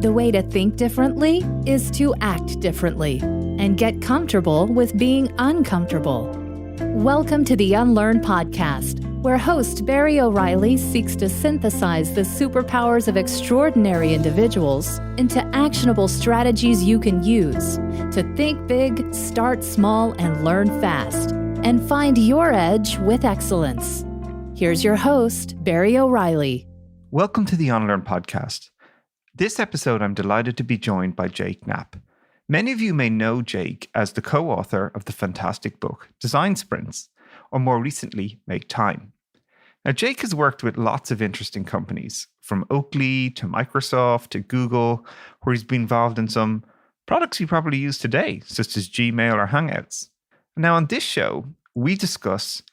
The way to think differently is to act differently and get comfortable with being uncomfortable. Welcome to the Unlearn Podcast, where host Barry O'Reilly seeks to synthesize the superpowers of extraordinary individuals into actionable strategies you can use to think big, start small, and learn fast, and find your edge with excellence. Here's your host, Barry O'Reilly. Welcome to the Unlearn Podcast. This episode, I'm delighted to be joined by Jake Knapp. Many of you may know Jake as the co-author of the fantastic book, Design Sprints, or more recently, Make Time. Now, Jake has worked with lots of interesting companies, from Oakley to Microsoft to Google, where he's been involved in some products you probably use today, such as Gmail or Hangouts. Now, on this show, we discuss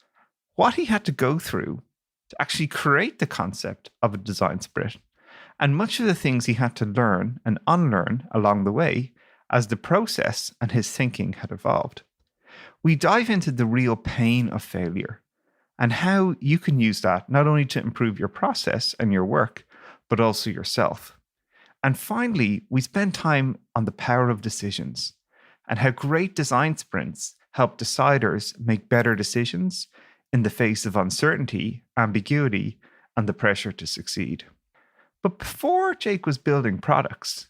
what he had to go through to actually create the concept of a design sprint, and much of the things he had to learn and unlearn along the way as the process and his thinking had evolved. We dive into the real pain of failure and how you can use that not only to improve your process and your work, but also yourself. And finally, we spend time on the power of decisions and how great design sprints help deciders make better decisions in the face of uncertainty, ambiguity, and the pressure to succeed. But before Jake was building products,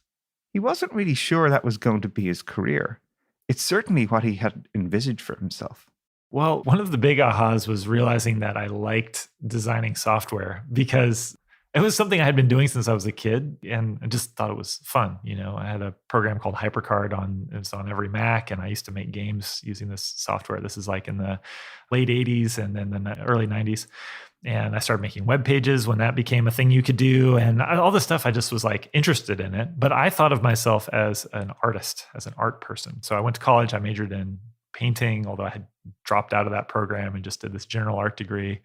he wasn't really sure that was going to be his career. It's certainly what he had envisaged for himself. Well, one of the big ahas was realizing that I liked designing software because it was something I had been doing since I was a kid, and I just thought it was fun. You know, I had a program called HyperCard it's on every Mac, and I used to make games using this software. This is like in the late 80s and then the early 90s. And I started making web pages when that became a thing you could do. And all this stuff, I just was like interested in it. But I thought of myself as an artist, as an art person. So I went to college, I majored in painting, although I had dropped out of that program and just did this general art degree.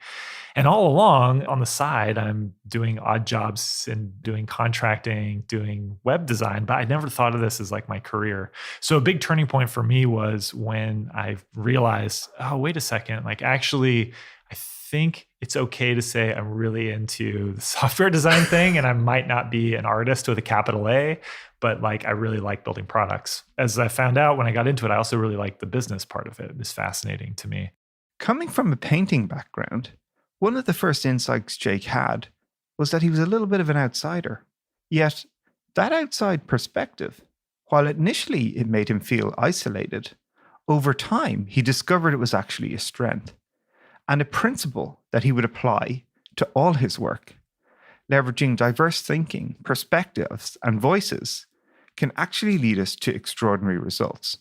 And all along on the side, I'm doing odd jobs and doing contracting, doing web design, but I never thought of this as like my career. So a big turning point for me was when I realized, oh, wait a second, like actually, I think it's okay to say I'm really into the software design thing and I might not be an artist with a capital A, but like I really like building products. As I found out when I got into it, I also really liked the business part of it. It was fascinating to me. Coming from a painting background, one of the first insights Jake had was that he was a little bit of an outsider. Yet that outside perspective, while initially it made him feel isolated, over time he discovered it was actually a strength and a principle that he would apply to all his work. Leveraging diverse thinking, perspectives, and voices can actually lead us to extraordinary results.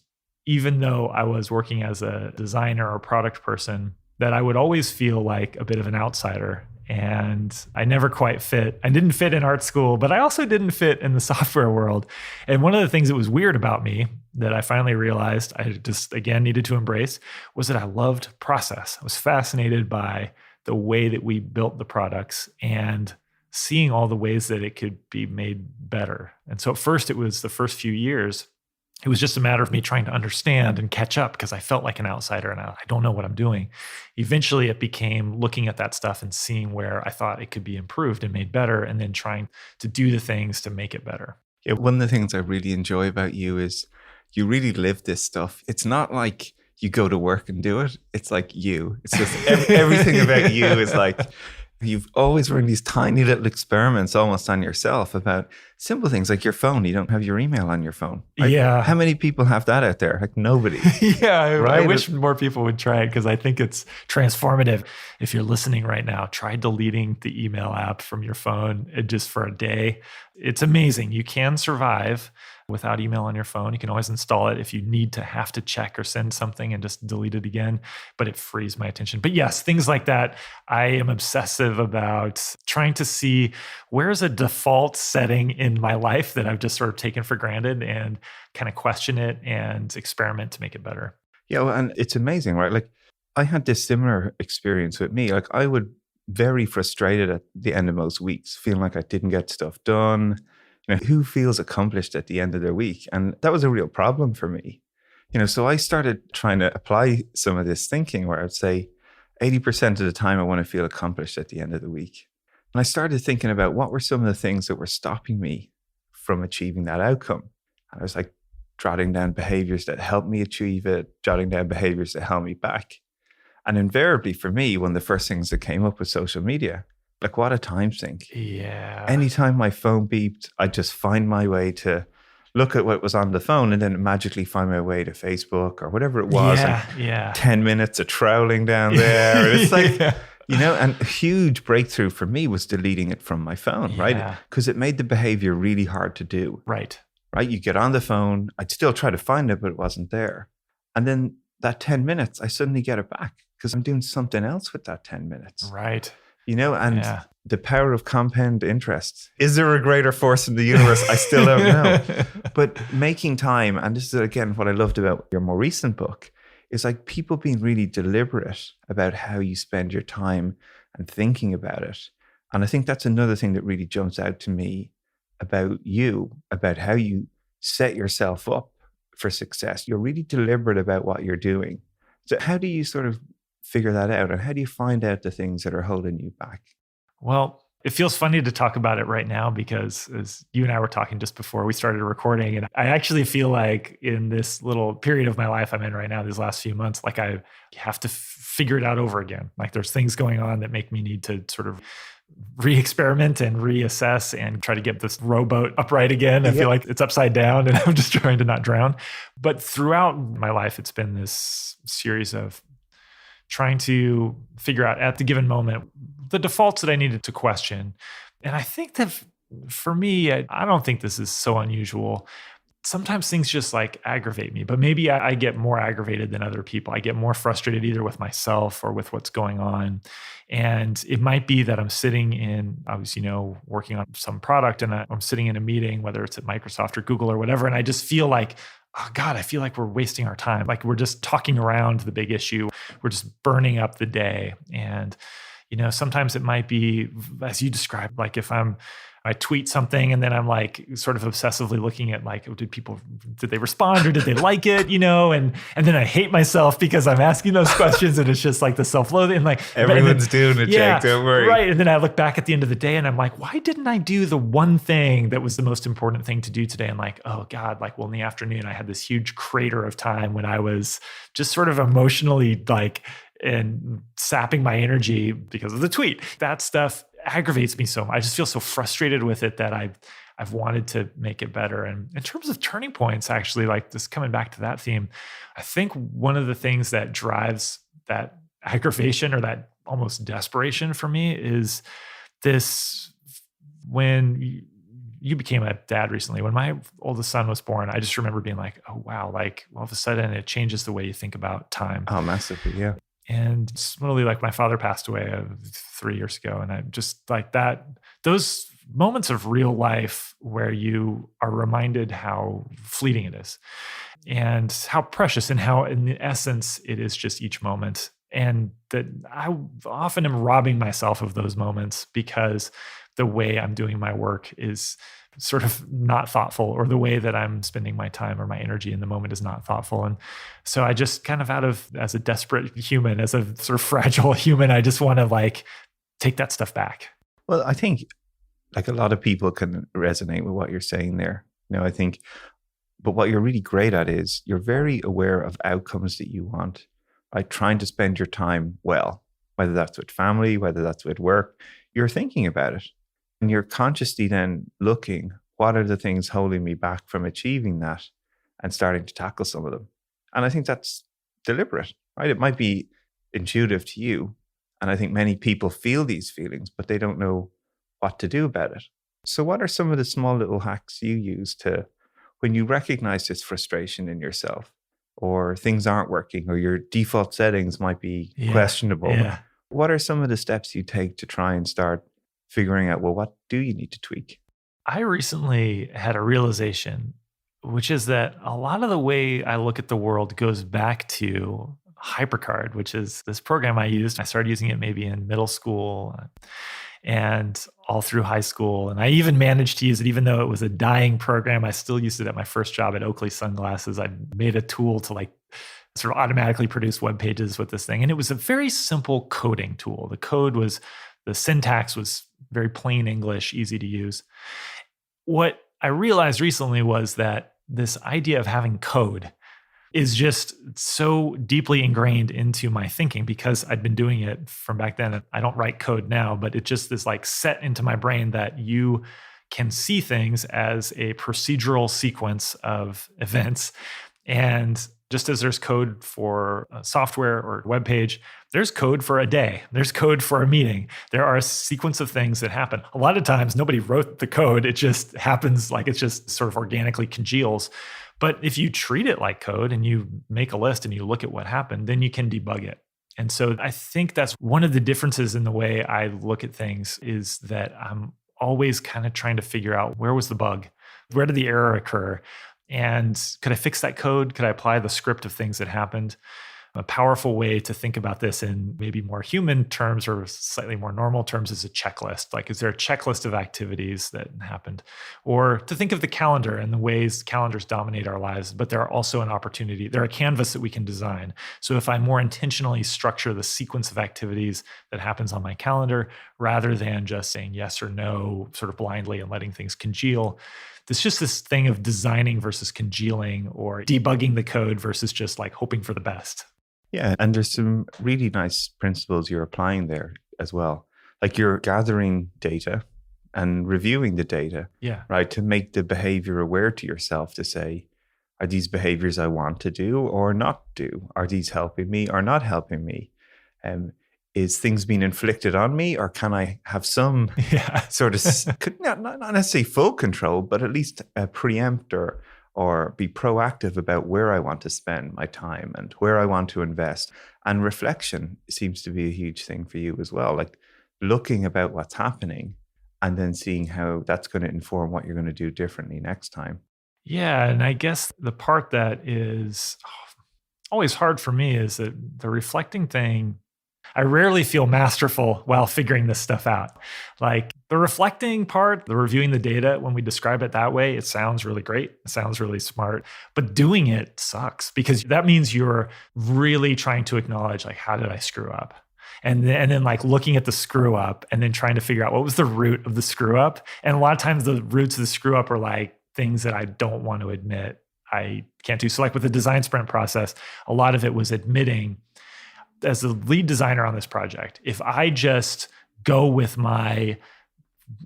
Even though I was working as a designer or product person, that I would always feel like a bit of an outsider. And I never quite fit. I didn't fit in art school, but I also didn't fit in the software world. And one of the things that was weird about me that I finally realized I just, again, needed to embrace was that I loved process. I was fascinated by the way that we built the products and seeing all the ways that it could be made better. And so at first, it was the first few years, it was just a matter of me trying to understand and catch up because I felt like an outsider and I don't know what I'm doing. Eventually, it became looking at that stuff and seeing where I thought it could be improved and made better, and then trying to do the things to make it better. Yeah, one of the things I really enjoy about you is you really live this stuff. It's not like you go to work and do it. It's like you. It's just everything about you is like, you've always run these tiny little experiments almost on yourself about simple things like your phone. You don't have your email on your phone. Like, yeah. How many people have that out there? Like nobody. Yeah. Right? I wish more people would try it because I think it's transformative. If you're listening right now, try deleting the email app from your phone just for a day. It's amazing. You can survive without email on your phone. You can always install it if you need to have to check or send something and just delete it again, but it frees my attention. But yes, things like that. I am obsessive about trying to see where's a default setting in my life that I've just sort of taken for granted and kind of question it and experiment to make it better. Yeah, well, and it's amazing, right? Like I had this similar experience with me. Like I would very frustrated at the end of most weeks, feeling like I didn't get stuff done. You know, who feels accomplished at the end of their week? And that was a real problem for me. You know, so I started trying to apply some of this thinking where I'd say 80% of the time I want to feel accomplished at the end of the week. And I started thinking about what were some of the things that were stopping me from achieving that outcome. And I was like jotting down behaviors that helped me achieve it, jotting down behaviors that held me back. And invariably for me, one of the first things that came up was social media. Like, what a time sink. Yeah. Anytime my phone beeped, I'd just find my way to look at what was on the phone and then magically find my way to Facebook or whatever it was. Yeah. 10 minutes of troweling down there. It's like, you know, and a huge breakthrough for me was deleting it from my phone, right? Because it made the behavior really hard to do. Right. You get on the phone, I'd still try to find it, but it wasn't there. And then that 10 minutes, I suddenly get it back because I'm doing something else with that 10 minutes. Right. You know, and the power of compound interest. Is there a greater force in the universe? I still don't know. But making time, and this is again what I loved about your more recent book, is like people being really deliberate about how you spend your time and thinking about it. And I think that's another thing that really jumps out to me about you, about how you set yourself up for success. You're really deliberate about what you're doing. So how do you sort of figure that out? And how do you find out the things that are holding you back? Well, it feels funny to talk about it right now because as you and I were talking just before we started recording, and I actually feel like in this little period of my life I'm in right now, these last few months, like I have to figure it out over again. Like there's things going on that make me need to sort of re-experiment and reassess and try to get this rowboat upright again. I feel like it's upside down and I'm just trying to not drown. But throughout my life, it's been this series of trying to figure out at the given moment the defaults that I needed to question. And I think that for me, I don't think this is so unusual. Sometimes things just like aggravate me, but maybe I get more aggravated than other people. I get more frustrated either with myself or with what's going on. And it might be that I'm sitting in, I was, working on some product and I'm sitting in a meeting, whether it's at Microsoft or Google or whatever. And I just feel like, oh God, I feel like we're wasting our time. Like we're just talking around the big issue. We're just burning up the day. And, sometimes it might be, as you described, like if I tweet something and then I'm like sort of obsessively looking at like, did they respond or did they like it? And then I hate myself because I'm asking those questions and it's just like the self-loathing and like everyone's doing it, Jake, don't worry. Right. And then I look back at the end of the day and I'm like, why didn't I do the one thing that was the most important thing to do today? And like, oh God, like, well, in the afternoon I had this huge crater of time when I was just sort of emotionally like, and sapping my energy because of the tweet. That stuff aggravates me so much. I just feel so frustrated with it that I've wanted to make it better. And in terms of turning points, actually, like this coming back to that theme, I think one of the things that drives that aggravation or that almost desperation for me is this, when you became a dad recently, when my oldest son was born, I just remember being like, oh wow, like all of a sudden it changes the way you think about time. Oh, massively, yeah. And similarly, like my father passed away 3 years ago. And I just like that, those moments of real life where you are reminded how fleeting it is and how precious and how in essence it is just each moment. And that I often am robbing myself of those moments because the way I'm doing my work is sort of not thoughtful, or the way that I'm spending my time or my energy in the moment is not thoughtful. And so I just kind of as a desperate human, as a sort of fragile human, I just want to like take that stuff back. Well, I think like a lot of people can resonate with what you're saying there. I think, but what you're really great at is you're very aware of outcomes that you want, right? Trying to spend your time well, whether that's with family, whether that's with work, you're thinking about it. And you're consciously then looking, what are the things holding me back from achieving that, and starting to tackle some of them. And I think that's deliberate, right? It might be intuitive to you. And I think many people feel these feelings, but they don't know what to do about it. So what are some of the small little hacks you use to, when you recognize this frustration in yourself, or things aren't working, or your default settings might be questionable? Yeah. What are some of the steps you take to try and start figuring out, well, what do you need to tweak? I recently had a realization, which is that a lot of the way I look at the world goes back to HyperCard, which is this program I used. I started using it maybe in middle school and all through high school. And I even managed to use it, even though it was a dying program. I still used it at my first job at Oakley Sunglasses. I made a tool to like sort of automatically produce web pages with this thing. And it was a very simple coding tool. The syntax was very plain English, easy to use. What I realized recently was that this idea of having code is just so deeply ingrained into my thinking because I'd been doing it from back then. I don't write code now, but it just is like set into my brain that you can see things as a procedural sequence of events. And just as there's code for a software or a web page, there's code for a day. There's code for a meeting. There are a sequence of things that happen. A lot of times nobody wrote the code. It just happens like it just sort of organically congeals. But if you treat it like code and you make a list and you look at what happened, then you can debug it. And so I think that's one of the differences in the way I look at things is that I'm always kind of trying to figure out where was the bug? Where did the error occur? And could I fix that code? Could I apply the script of things that happened? A powerful way to think about this in maybe more human terms or slightly more normal terms is a checklist. Like, is there a checklist of activities that happened? Or to think of the calendar and the ways calendars dominate our lives, but they're also an opportunity. They're a canvas that we can design. So if I more intentionally structure the sequence of activities that happens on my calendar, rather than just saying yes or no sort of blindly and letting things congeal, it's just this thing of designing versus congealing or debugging the code versus just like hoping for the best. Yeah, and there's some really nice principles you're applying there as well. Like you're gathering data and reviewing the data, right? To make the behavior aware to yourself to say, are these behaviors I want to do or not do? Are these helping me or not helping me? Is things being inflicted on me, or can I have some sort of, not necessarily full control, but at least preempt or be proactive about where I want to spend my time and where I want to invest. And reflection seems to be a huge thing for you as well, like looking about what's happening and then seeing how that's going to inform what you're going to do differently next time. Yeah, and I guess the part that is always hard for me is that the reflecting thing, I rarely feel masterful while figuring this stuff out. Like the reflecting part, the reviewing the data, when we describe it that way, it sounds really great. It sounds really smart, but doing it sucks because that means you're really trying to acknowledge like, how did I screw up? And then like looking at the screw up and then trying to figure out what was the root of the screw up. And a lot of times the roots of the screw up are like things that I don't want to admit I can't do. So like with the design sprint process, a lot of it was admitting, as the lead designer on this project, if I just go with my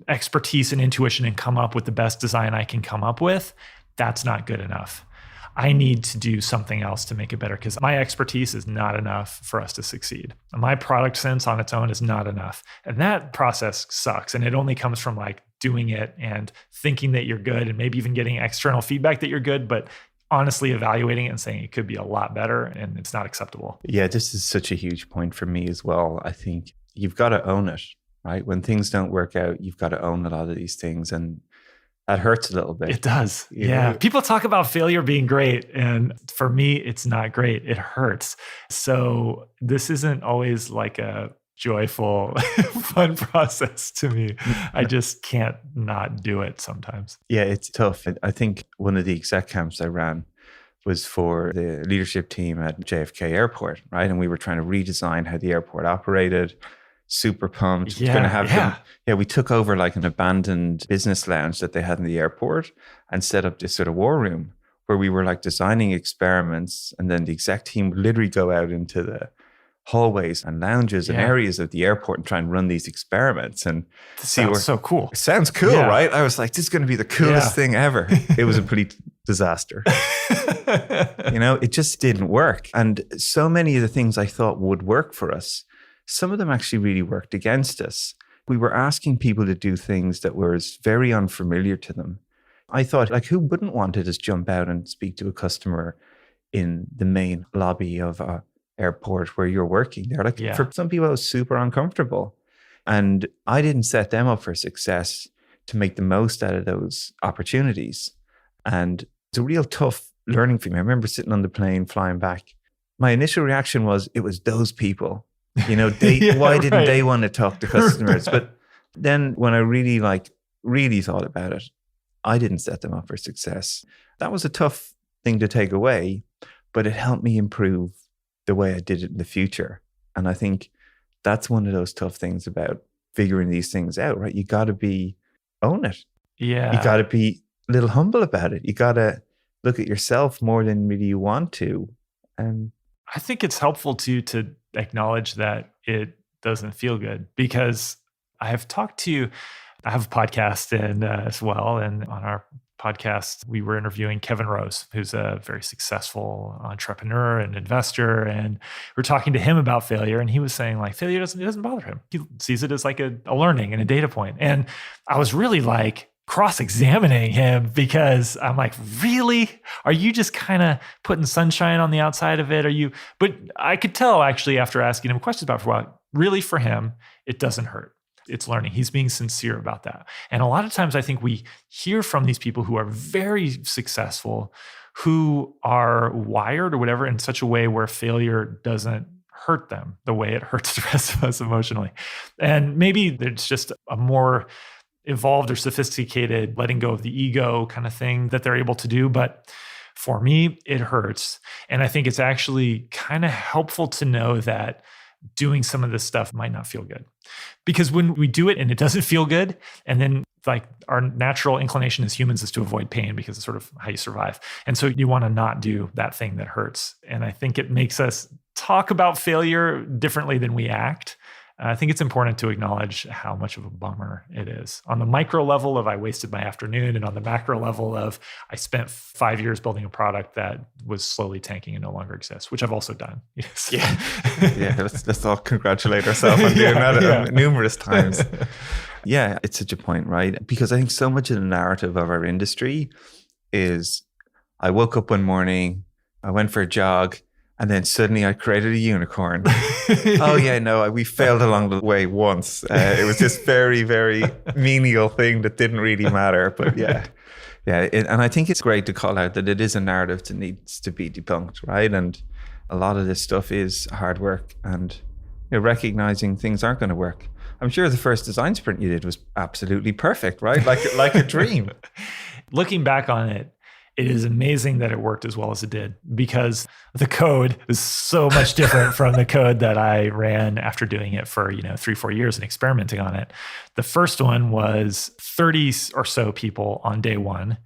expertise and intuition and come up with the best design I can come up with, that's not good enough. I need to do something else to make it better because my expertise is not enough for us to succeed. My product sense on its own is not enough. And that process sucks. And it only comes from like doing it and thinking that you're good and maybe even getting external feedback that you're good, but honestly evaluating it and saying it could be a lot better and it's not acceptable. Yeah, this is such a huge point for me as well. I think you've got to own it, right? When things don't work out, you've got to own a lot of these things. And that hurts a little bit. It does. Yeah. People talk about failure being great. And for me, it's not great. It hurts. So this isn't always like a joyful, fun process to me. I just can't not do it sometimes. Yeah, it's tough. I think one of the exec camps I ran was for the leadership team at JFK Airport, right? And we were trying to redesign how the airport operated. Super pumped. Yeah, going to have them. Yeah, we took over like an abandoned business lounge that they had in the airport and set up this sort of war room where we were like designing experiments, and then the exec team would literally go out into the hallways and lounges and areas of the airport and try and run these experiments and see where. So cool. It sounds cool, right? I was like, this is going to be the coolest thing ever. It was a complete disaster. It just didn't work. And so many of the things I thought would work for us, some of them actually really worked against us. We were asking people to do things that were very unfamiliar to them. I thought, like, who wouldn't want to just jump out and speak to a customer in the main lobby of a airport where you're working there? Like, for some people, it was super uncomfortable. And I didn't set them up for success to make the most out of those opportunities. And it's a real tough learning for me. I remember sitting on the plane flying back. My initial reaction was, it was those people. Why didn't they want to talk to customers? But then when I really thought about it, I didn't set them up for success. That was a tough thing to take away, but it helped me improve the way I did it in the future. And I think that's one of those tough things about figuring these things out, right? You got to own it. Yeah. You got to be a little humble about it. You got to look at yourself more than maybe you want to. I think it's helpful to acknowledge that it doesn't feel good, because I have a podcast as well. And on our podcast, we were interviewing Kevin Rose, who's a very successful entrepreneur and investor. And we're talking to him about failure. And he was saying like, failure doesn't bother him. He sees it as like a learning and a data point. And I was really like cross-examining him, because I'm like, really? Are you just kind of putting sunshine on the outside of it? But I could tell actually after asking him questions about it for a while, really for him, it doesn't hurt. It's learning. He's being sincere about that. And a lot of times I think we hear from these people who are very successful, who are wired or whatever in such a way where failure doesn't hurt them the way it hurts the rest of us emotionally. And maybe it's just a more evolved or sophisticated letting go of the ego kind of thing that they're able to do. But for me, it hurts. And I think it's actually kind of helpful to know that doing some of this stuff might not feel good. Because when we do it and it doesn't feel good, and then like our natural inclination as humans is to avoid pain, because it's sort of how you survive. And so you want to not do that thing that hurts. And I think it makes us talk about failure differently than we act. I think it's important to acknowledge how much of a bummer it is. On the micro level of I wasted my afternoon, and on the macro level of I spent 5 years building a product that was slowly tanking and no longer exists, which I've also done. Yes. Yeah, let's all congratulate ourselves on doing that numerous times. Yeah, it's such a point, right? Because I think so much of the narrative of our industry is I woke up one morning, I went for a jog, and then suddenly I created a unicorn. Oh yeah, no, we failed along the way once. It was this very, very menial thing that didn't really matter. But yeah. And I think it's great to call out that it is a narrative that needs to be debunked, right? And a lot of this stuff is hard work, and recognizing things aren't going to work. I'm sure the first design sprint you did was absolutely perfect, right? Like a dream. Looking back on it, it is amazing that it worked as well as it did, because the code is so much different from the code that I ran after doing it for 3-4 years and experimenting on it. The first one was 30 or so people on day one.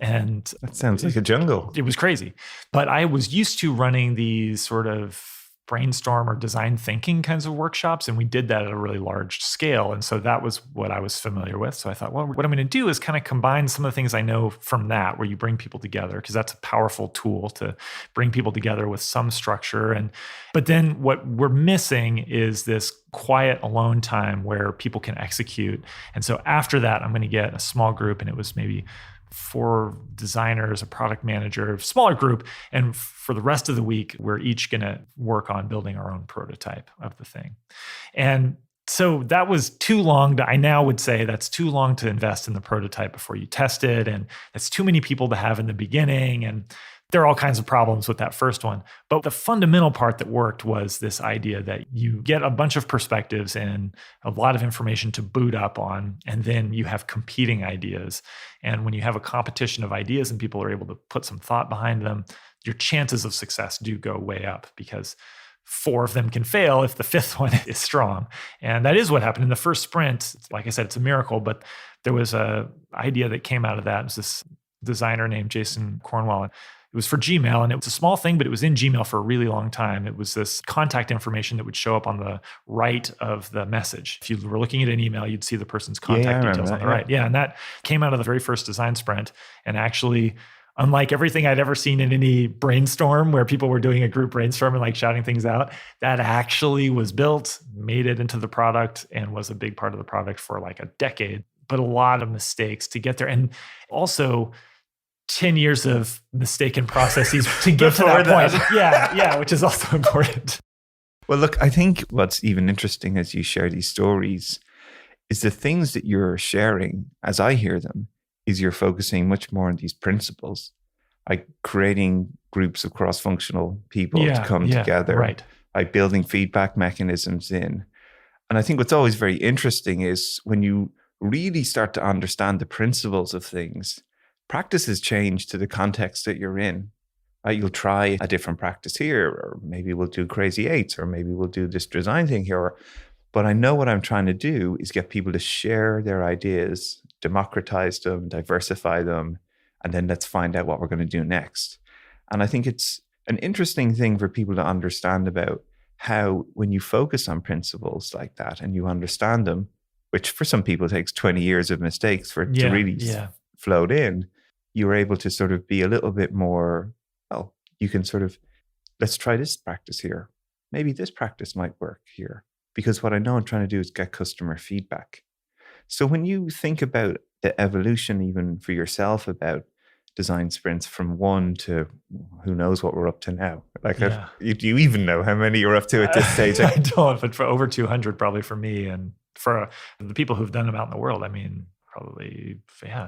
And that sounds like a jungle. It was crazy. But I was used to running these sort of brainstorm or design thinking kinds of workshops. And we did that at a really large scale. And so that was what I was familiar with. So I thought, well, what I'm going to do is kind of combine some of the things I know from that, where you bring people together, because that's a powerful tool to bring people together with some structure. But then what we're missing is this quiet alone time where people can execute. And so after that, I'm going to get a small group, and it was maybe 4 designers, a product manager, smaller group. And for the rest of the week, we're each going to work on building our own prototype of the thing. And so that was too long. I now would say that's too long to invest in the prototype before you test it. And that's too many people to have in the beginning. And there are all kinds of problems with that first one. But the fundamental part that worked was this idea that you get a bunch of perspectives and a lot of information to boot up on, and then you have competing ideas. And when you have a competition of ideas and people are able to put some thought behind them, your chances of success do go way up, because 4 of them can fail if the 5th one is strong. And that is what happened in the first sprint. Like I said, it's a miracle, but there was an idea that came out of that. It was this designer named Jason Cornwell. It was for Gmail, and it was a small thing, but it was in Gmail for a really long time. It was this contact information that would show up on the right of the message. If you were looking at an email, you'd see the person's contact details on the right. Yeah, and that came out of the very first design sprint. And actually, unlike everything I'd ever seen in any brainstorm where people were doing a group brainstorm and like shouting things out, that actually was built, made it into the product, and was a big part of the product for like a decade. But a lot of mistakes to get there. And also 10 years of mistaken processes to get to that point. Yeah, which is also important. Well, look, I think what's even interesting as you share these stories is the things that you're sharing, as I hear them, is you're focusing much more on these principles, like creating groups of cross-functional people to come together, right, by building feedback mechanisms in. And I think what's always very interesting is when you really start to understand the principles of things, practices change to the context that you're in. Right? You'll try a different practice here, or maybe we'll do crazy 8s, or maybe we'll do this design thing here. But I know what I'm trying to do is get people to share their ideas, democratize them, diversify them, and then let's find out what we're going to do next. And I think it's an interesting thing for people to understand about how when you focus on principles like that and you understand them, which for some people takes 20 years of mistakes for it to really float in, you're able to sort of be a little bit more, well, you can sort of, let's try this practice here. Maybe this practice might work here, because what I know I'm trying to do is get customer feedback. So when you think about the evolution, even for yourself, about design sprints from 1 to who knows what we're up to now. Like, do you even know how many you're up to at this stage? I don't, but for over 200 probably for me, and for the people who've done them out in the world, I mean, probably,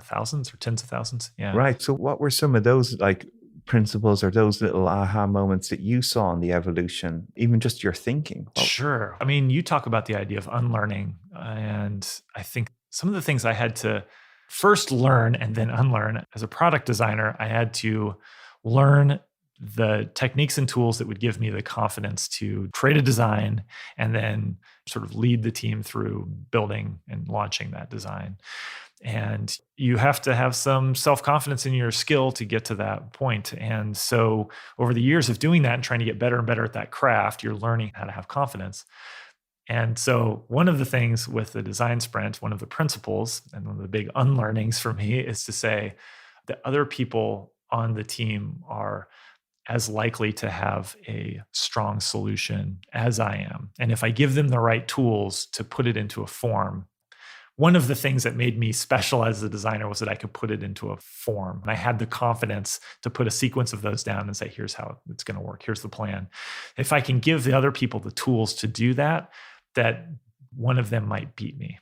thousands or tens of thousands. Yeah. Right. So what were some of those like principles or those little aha moments that you saw in the evolution, even just your thinking? Sure. I mean, you talk about the idea of unlearning, and I think some of the things I had to first learn and then unlearn as a product designer, I had to learn the techniques and tools that would give me the confidence to create a design and then sort of lead the team through building and launching that design. And you have to have some self-confidence in your skill to get to that point. And so over the years of doing that and trying to get better and better at that craft, you're learning how to have confidence. And so one of the things with the design sprint, one of the principles and one of the big unlearnings for me is to say that other people on the team are as likely to have a strong solution as I am. And if I give them the right tools to put it into a form, one of the things that made me special as a designer was that I could put it into a form. And I had the confidence to put a sequence of those down and say, here's how it's going to work. Here's the plan. If I can give the other people the tools to do that, that one of them might beat me.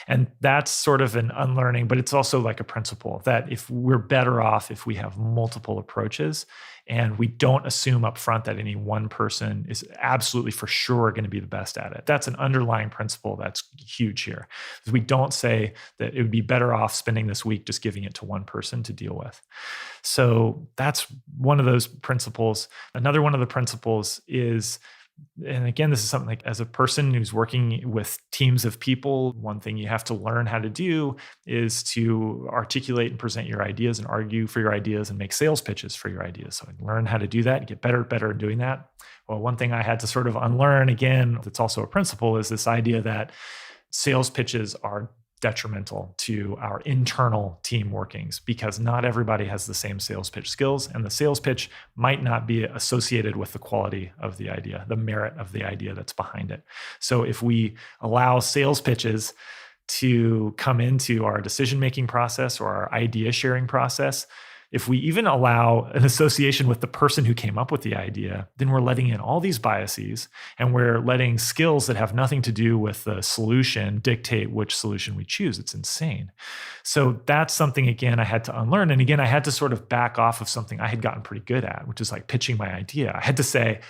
And that's sort of an unlearning, but it's also like a principle that if we're better off if we have multiple approaches and we don't assume up front that any one person is absolutely for sure going to be the best at it. That's an underlying principle that's huge here. We don't say that it would be better off spending this week just giving it to one person to deal with. So that's one of those principles. Another one of the principles is, and again, this is something like as a person who's working with teams of people, one thing you have to learn how to do is to articulate and present your ideas and argue for your ideas and make sales pitches for your ideas. So learn how to do that and get better at doing that. Well, one thing I had to sort of unlearn, again, that's also a principle, is this idea that sales pitches are detrimental to our internal team workings because not everybody has the same sales pitch skills, and the sales pitch might not be associated with the quality of the idea, the merit of the idea that's behind it. So if we allow sales pitches to come into our decision-making process or our idea sharing process, if we even allow an association with the person who came up with the idea, then we're letting in all these biases and we're letting skills that have nothing to do with the solution dictate which solution we choose. It's insane. So that's something, again, I had to unlearn. And again, I had to sort of back off of something I had gotten pretty good at, which is like pitching my idea. I had to say,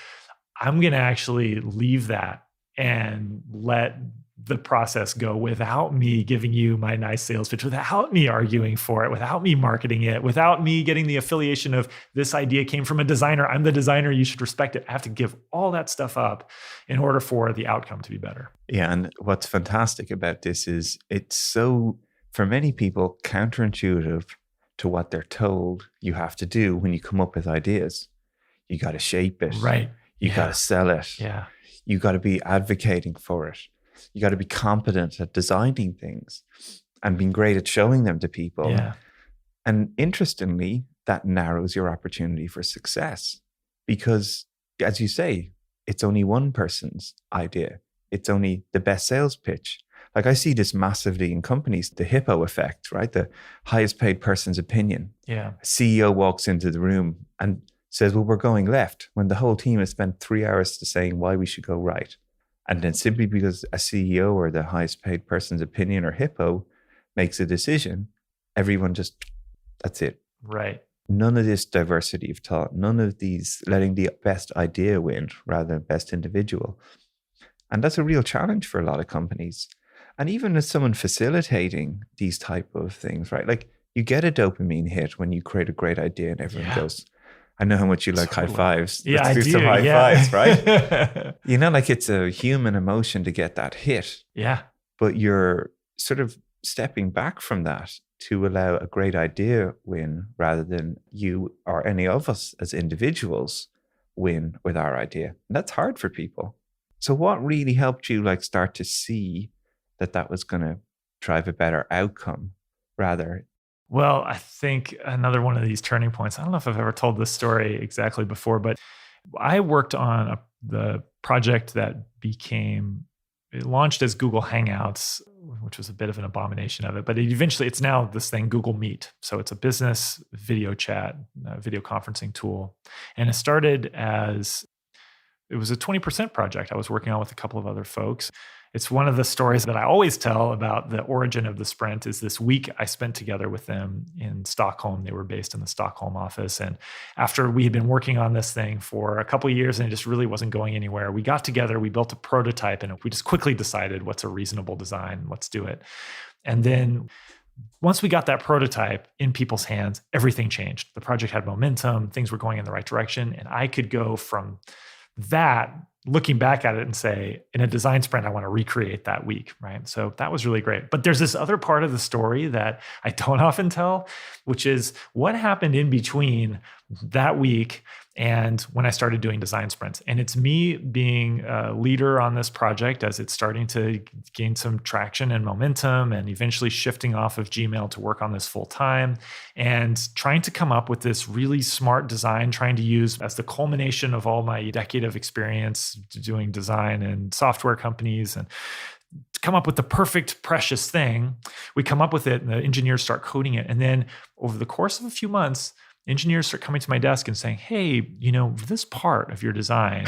I'm going to actually leave that and let the process go without me giving you my nice sales pitch, without me arguing for it, without me marketing it, without me getting the affiliation of this idea came from a designer. I'm the designer. You should respect it. I have to give all that stuff up in order for the outcome to be better. Yeah. And what's fantastic about this is it's so, for many people, counterintuitive to what they're told you have to do when you come up with ideas. You got to shape it. Right. You got to sell it. Yeah. You got to be advocating for it. You got to be competent at designing things and being great at showing them to people. Yeah. And interestingly, that narrows your opportunity for success because, as you say, it's only one person's idea. It's only the best sales pitch. Like I see this massively in companies, the hippo effect, right? The highest paid person's opinion. Yeah. A CEO walks into the room and says, well, we're going left, when the whole team has spent 3 hours to saying why we should go right. And then simply because a CEO or the highest paid person's opinion or hippo makes a decision, everyone just, that's it. Right. None of this diversity of thought, none of these letting the best idea win rather than best individual. And that's a real challenge for a lot of companies. And even as someone facilitating these type of things, right? Like you get a dopamine hit when you create a great idea and everyone goes, I know how much you like high fives. Yeah, Let's do some high fives, right? You know, like it's a human emotion to get that hit. Yeah. But you're sort of stepping back from that to allow a great idea win rather than you or any of us as individuals win with our idea. And that's hard for people. So what really helped you like start to see that was going to drive a better outcome rather? Well, I think another one of these turning points, I don't know if I've ever told this story exactly before, but I worked on the project that it launched as Google Hangouts, which was a bit of an abomination of it, but it's now this thing, Google Meet. So it's a business video chat, video conferencing tool. And it started it was a 20% project I was working on with a couple of other folks. It's one of the stories that I always tell about the origin of the sprint is this week I spent together with them in Stockholm. They were based in the Stockholm office. And after we had been working on this thing for a couple of years and it just really wasn't going anywhere, we got together, we built a prototype, and we just quickly decided what's a reasonable design, let's do it. And then once we got that prototype in people's hands, everything changed. The project had momentum, things were going in the right direction. And I could go from that, looking back at it and say, in a design sprint, I want to recreate that week, right? So that was really great. But there's this other part of the story that I don't often tell, which is what happened in between that week and when I started doing design sprints. And it's me being a leader on this project as it's starting to gain some traction and momentum and eventually shifting off of Gmail to work on this full time and trying to come up with this really smart design, trying to use as the culmination of all my decade of experience doing design in software companies and to come up with the perfect, precious thing. We come up with it and the engineers start coding it. And then over the course of a few months, engineers start coming to my desk and saying, hey, this part of your design,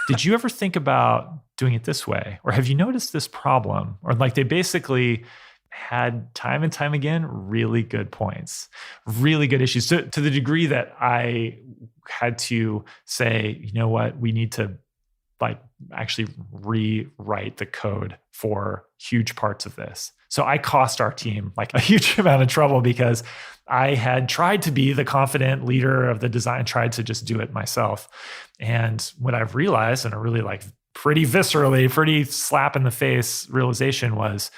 did you ever think about doing it this way? Or have you noticed this problem? Or like they basically had time and time again, really good points, really good issues to the degree that I had to say, you know what, we need to actually rewrite the code for huge parts of this. So I cost our team a huge amount of trouble because I had tried to be the confident leader of the design, tried to just do it myself. And what I've realized, and a really pretty viscerally, pretty slap in the face realization was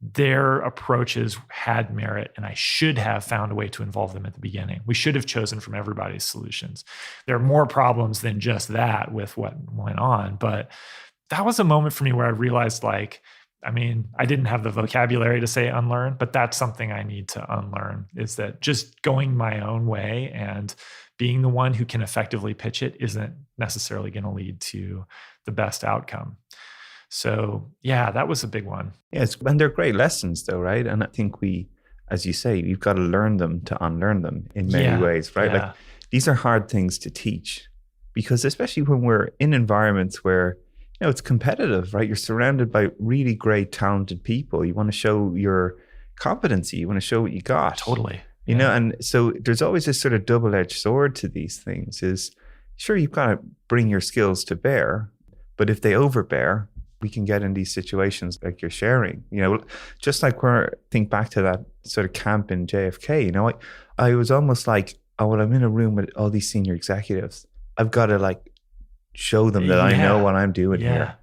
their approaches had merit and I should have found a way to involve them at the beginning. We should have chosen from everybody's solutions. There are more problems than just that with what went on. But that was a moment for me where I realized I didn't have the vocabulary to say unlearn, but that's something I need to unlearn, is that just going my own way and being the one who can effectively pitch it isn't necessarily going to lead to the best outcome. So yeah, that was a big one. Yes, and they're great lessons though, right? And I think as you say, you've got to learn them to unlearn them in many ways, right? Yeah. These are hard things to teach because especially when we're in environments where it's competitive, right? You're surrounded by really great, talented people. You want to show your competency. You want to show what you got. Totally. You know, and so there's always this sort of double-edged sword to these things is, sure, you've got to bring your skills to bear, but if they overbear, we can get in these situations like you're sharing, just like think back to that sort of camp in JFK, I was almost like, oh, well, I'm in a room with all these senior executives. I've got to show them that I know what I'm doing here.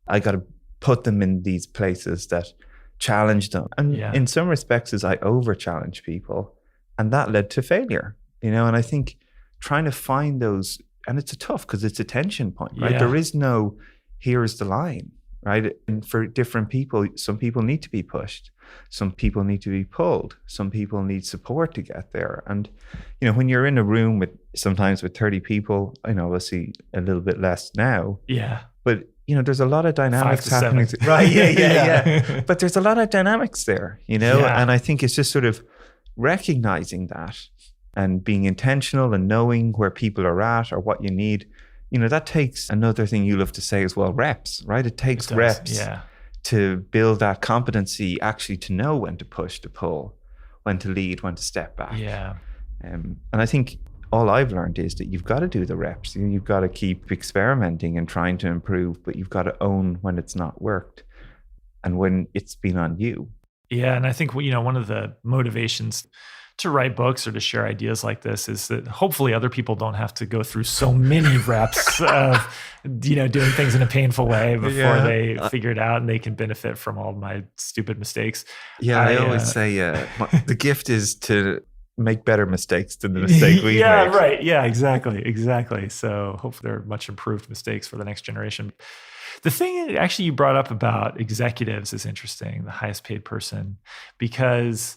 I got to put them in these places that challenge them. And in some respects, I over-challenge people. And that led to failure, and I think trying to find those, and it's tough because it's a tension point, right? There is no, here's the line, right? And for different people, some people need to be pushed. Some people need to be pulled. Some people need support to get there. And, when you're in a room sometimes with 30 people, obviously a little bit less now. Yeah. But, there's a lot of dynamics 5 to 7. happening. Right. Yeah. But there's a lot of dynamics there, and I think it's just sort of recognizing that and being intentional and knowing where people are at or what you need. That takes another thing you love to say as well, reps, right? It takes reps to build that competency, actually to know when to push, to pull, when to lead, when to step back. Yeah. And I think all I've learned is that you've got to do the reps. You've got to keep experimenting and trying to improve, but you've got to own when it's not worked and when it's been on you. Yeah. And I think, one of the motivations to write books or to share ideas like this is that hopefully other people don't have to go through so many reps of, doing things in a painful way before they figure it out, and they can benefit from all my stupid mistakes. Yeah, I always say the gift is to make better mistakes than the mistake we made. Right. Yeah, exactly. So hopefully they're much improved mistakes for the next generation. The thing actually you brought up about executives is interesting, the highest paid person, because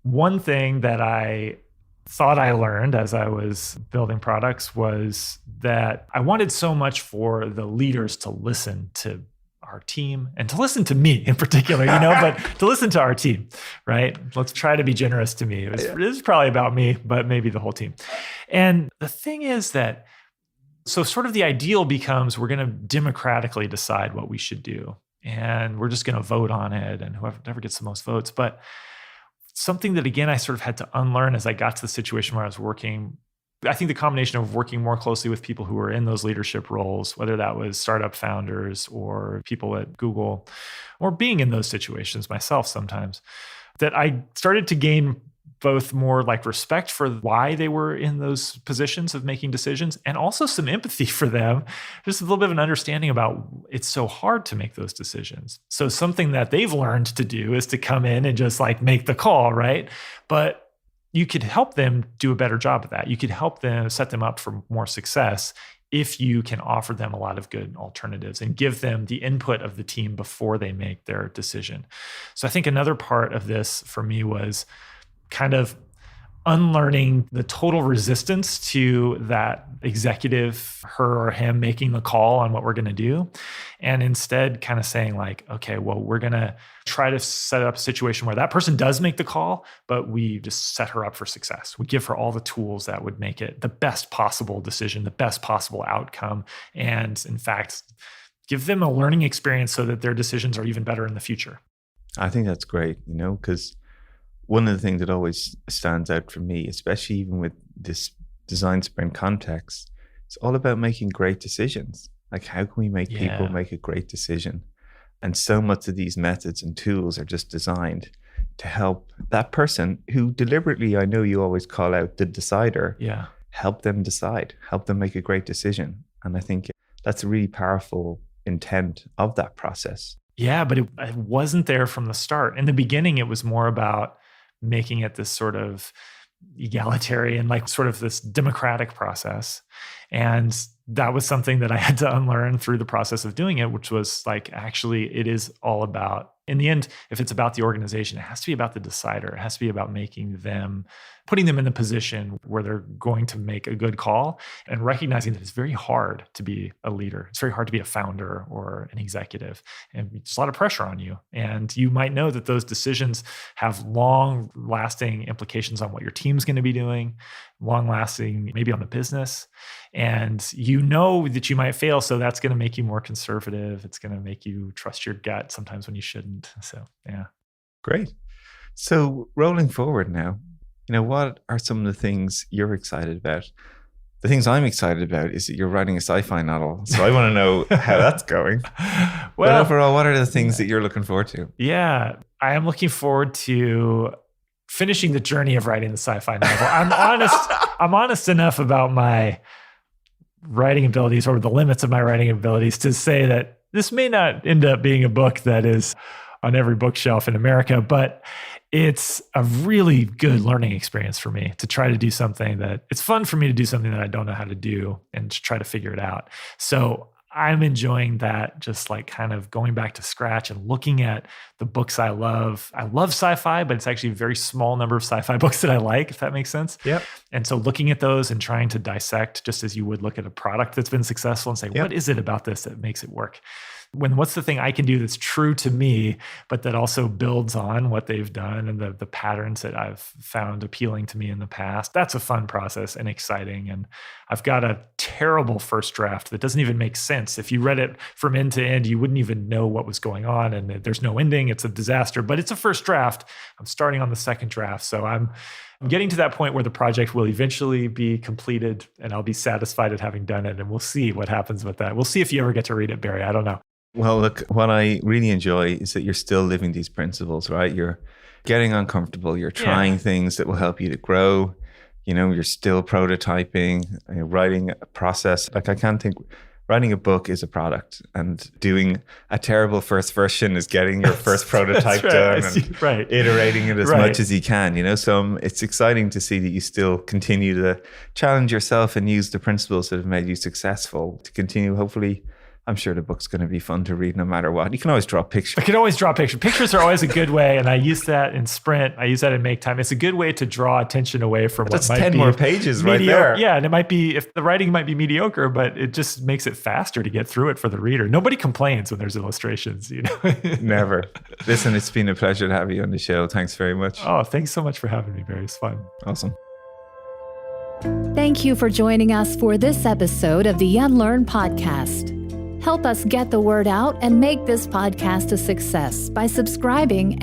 one thing that I thought I learned as I was building products was that I wanted so much for the leaders to listen to our team and to listen to me in particular, but to listen to our team, right? Let's try to be generous to me. It was probably about me, but maybe the whole team. And the thing is that, so sort of the ideal becomes we're going to democratically decide what we should do. And we're just going to vote on it, and whoever gets the most votes. But something that, again, I sort of had to unlearn as I got to the situation where I was working. I think the combination of working more closely with people who were in those leadership roles, whether that was startup founders or people at Google, or being in those situations myself sometimes, that I started to gain both more like respect for why they were in those positions of making decisions, and also some empathy for them, just a little bit of an understanding about it's so hard to make those decisions. So something that they've learned to do is to come in and just like make the call, right? But you could help them do a better job of that. You could help them set them up for more success if you can offer them a lot of good alternatives and give them the input of the team before they make their decision. So I think another part of this for me was kind of unlearning the total resistance to that executive, her or him, making the call on what we're going to do. And instead kind of saying like, okay, well, we're going to try to set up a situation where that person does make the call, but we just set her up for success. We give her all the tools that would make it the best possible decision, the best possible outcome. And in fact, give them a learning experience so that their decisions are even better in the future. I think that's great, because one of the things that always stands out for me, especially even with this design sprint context, it's all about making great decisions. Like, how can we make people make a great decision? And so much of these methods and tools are just designed to help that person who deliberately, I know you always call out the decider, help them decide, help them make a great decision. And I think that's a really powerful intent of that process. Yeah, but it wasn't there from the start. In the beginning, it was more about making it this sort of egalitarian, like sort of this democratic process. And that was something that I had to unlearn through the process of doing it, which was like, actually, it is all about, in the end, if it's about the organization, it has to be about the decider. It has to be about putting them in the position where they're going to make a good call, and recognizing that it's very hard to be a leader. It's very hard to be a founder or an executive, and there's a lot of pressure on you. And you might know that those decisions have long-lasting implications on what your team's going to be doing, long-lasting maybe on the business. And you know that you might fail, so that's going to make you more conservative. It's going to make you trust your gut sometimes when you shouldn't. So, yeah. Great. So rolling forward now, what are some of the things you're excited about? The things I'm excited about is that you're writing a sci-fi novel. So I want to know how that's going. Well, but overall, what are the things that you're looking forward to? Yeah, I am looking forward to finishing the journey of writing the sci-fi novel. I'm honest enough about my writing abilities, or the limits of my writing abilities, to say that this may not end up being a book that is on every bookshelf in America, but it's a really good learning experience for me to try to do something that it's fun for me to do something that I don't know how to do and to try to figure it out. So I'm enjoying that, just like kind of going back to scratch and looking at the books I love. I love sci-fi, but it's actually a very small number of sci-fi books that I like, if that makes sense. Yep. And so looking at those and trying to dissect, just as you would look at a product that's been successful, and say, what is it about this that makes it work? What's the thing I can do that's true to me, but that also builds on what they've done and the patterns that I've found appealing to me in the past? That's a fun process and exciting. And I've got a terrible first draft that doesn't even make sense. If you read it from end to end, you wouldn't even know what was going on, and there's no ending. It's a disaster, but it's a first draft. I'm starting on the second draft. So I'm getting to that point where the project will eventually be completed, and I'll be satisfied at having done it. And we'll see what happens with that. We'll see if you ever get to read it, Barry. I don't know. Well, look, what I really enjoy is that you're still living these principles, right? You're getting uncomfortable. You're trying things that will help you to grow. You know, you're still prototyping, writing a process. Like I can't think, writing a book is a product, and doing a terrible first version is getting your first prototype done and iterating it as much as you can, you know? So it's exciting to see that you still continue to challenge yourself and use the principles that have made you successful to continue. Hopefully, I'm sure the book's going to be fun to read no matter what. You can always draw pictures. I can always draw pictures. Pictures are always a good way. And I use that in Sprint. I use that in Make Time. It's a good way to draw attention away from what might be 10 more pages right there. Yeah. And it might be, if the writing might be mediocre, but it just makes it faster to get through it for the reader. Nobody complains when there's illustrations, you know? Never. Listen, it's been a pleasure to have you on the show. Thanks very much. Oh, thanks so much for having me, Barry. It's fun. Awesome. Thank you for joining us for this episode of the Unlearn Podcast. Help us get the word out and make this podcast a success by subscribing